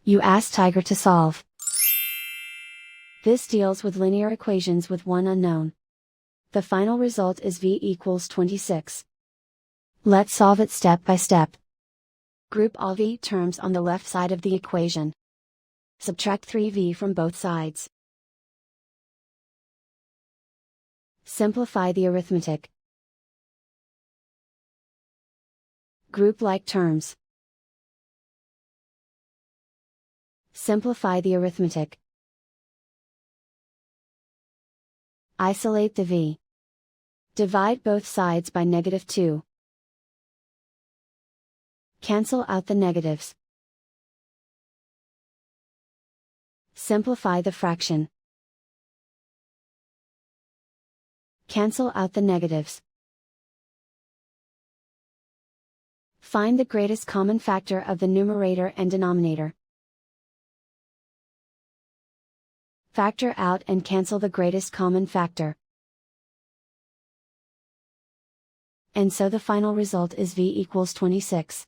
You ask Tiger to solve. This deals with linear equations with one unknown. The final result is v equals 26. Let's solve it step by step. Group all v terms on the left side of the equation. Subtract 3v from both sides. Simplify the arithmetic. Group like terms. Simplify the arithmetic. Isolate the v. Divide both sides by -2. Cancel out the negatives. Simplify the fraction. Cancel out the negatives. Find the greatest common factor of the numerator and denominator. Factor out and cancel the greatest common factor. And so the final result is v equals 26.